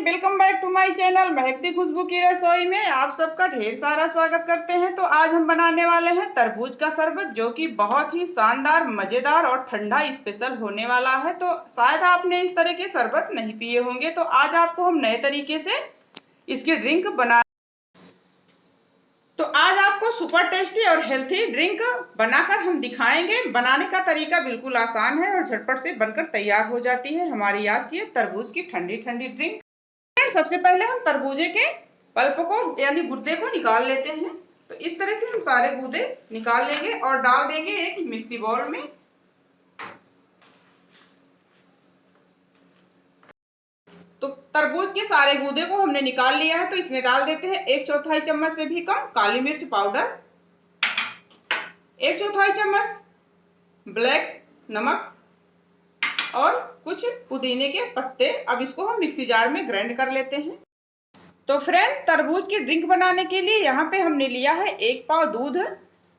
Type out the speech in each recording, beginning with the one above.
Welcome back to my channel महकती खुशबू की रसोई में आप सबका ढेर सारा स्वागत करते हैं। तो आज हम बनाने वाले हैं तरबूज का शरबत, जो कि बहुत ही शानदार, मज़ेदार और ठंडा स्पेशल होने वाला है। तो शायद आपने इस तरह के शरबत नहीं पिए होंगे, तो आज आपको हम नए तरीके से इसकी ड्रिंक बना तो आज आपको सुपर टेस्टी और हेल्थी ड्रिंक बनाकर हम दिखाएंगे। बनाने का तरीका बिल्कुल आसान है और झटपट से बनकर तैयार हो जाती है हमारी आज की तरबूज की ठंडी ठंडी ड्रिंक। सबसे पहले हम तरबूजे के पल्प को यानी गुद्दे को निकाल लेते हैं। तो इस तरह से हम सारे गूदे निकाल लेंगे और डाल देंगे एक मिक्सी बाउल में। तो तरबूज के सारे गूदे को हमने निकाल लिया है। तो इसमें डाल देते हैं 1/4 चम्मच से भी कम काली मिर्च पाउडर, 1/4 चम्मच ब्लैक नमक और कुछ पुदीने के पत्ते। अब इसको हम मिक्सी जार में ग्राइंड कर लेते हैं। तो फ्रेंड, तरबूज की ड्रिंक बनाने के लिए यहाँ पे हमने लिया है 1 पाव दूध।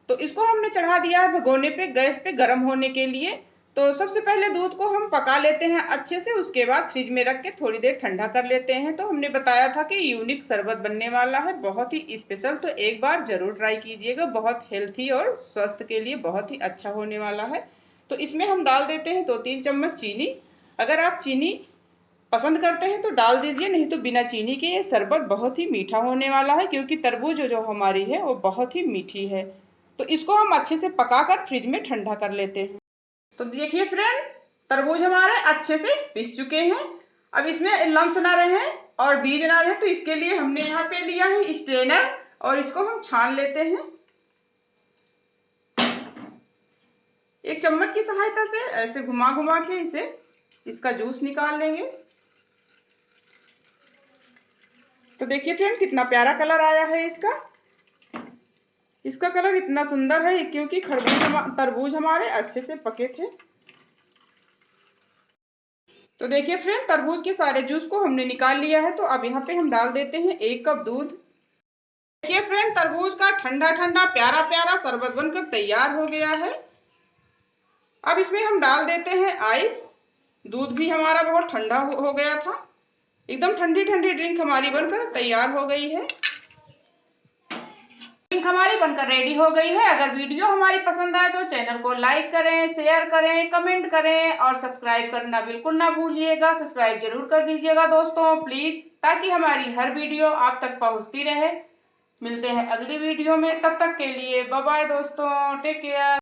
तो इसको हमने चढ़ा दिया है भगोने पे, गैस पे गर्म होने के लिए। तो सबसे पहले दूध को हम पका लेते हैं अच्छे से, उसके बाद फ्रिज में रख के थोड़ी देर ठंडा कर लेते हैं। तो हमने बताया था कि यूनिक शरबत बनने वाला है, बहुत ही स्पेशल। तो एक बार जरूर ट्राई कीजिएगा, बहुत हेल्थी और स्वास्थ्य के लिए बहुत ही अच्छा होने वाला है। तो इसमें हम डाल देते हैं 2-3 चम्मच चीनी। अगर आप चीनी पसंद करते हैं तो डाल दीजिए, नहीं तो बिना चीनी के ये शरबत बहुत ही मीठा होने वाला है, क्योंकि तरबूज जो हमारी है वो बहुत ही मीठी है। तो इसको हम अच्छे से पकाकर फ्रिज में ठंडा कर लेते हैं। तो देखिए फ्रेंड, तरबूज हमारे अच्छे से पिस चुके हैं। अब इसमें लम्स ना रहे और बीज ना रहे, तो इसके लिए हमने यहाँ पे लिया है स्ट्रेनर और इसको हम छान लेते हैं। एक चम्मच की सहायता से ऐसे घुमा घुमा के इसका जूस निकाल लेंगे। तो देखिए फ्रेंड, कितना प्यारा कलर आया है इसका कलर इतना सुंदर है क्योंकि तरबूज हमारे अच्छे से पके थे। तो देखिए फ्रेंड, तरबूज के सारे जूस को हमने निकाल लिया है। तो अब यहाँ पे हम डाल देते हैं 1 कप दूध। देखिए फ्रेंड, तरबूज का ठंडा ठंडा प्यारा प्यारा शरबत बनकर तैयार हो गया है। अब इसमें हम डाल देते हैं आइस। दूध भी हमारा बहुत ठंडा हो गया था, एकदम ठंडी ठंडी ड्रिंक हमारी बनकर तैयार हो गई है। ड्रिंक हमारी बनकर रेडी हो गई है। अगर वीडियो हमारी पसंद आए तो चैनल को लाइक करें, शेयर करें, कमेंट करें और सब्सक्राइब करना बिल्कुल ना भूलिएगा। सब्सक्राइब जरूर कर दीजिएगा दोस्तों प्लीज, ताकि हमारी हर वीडियो आप तक पहुंचती रहे। मिलते हैं अगली वीडियो में, तब तक के लिए बाय बाय दोस्तों, टेक केयर।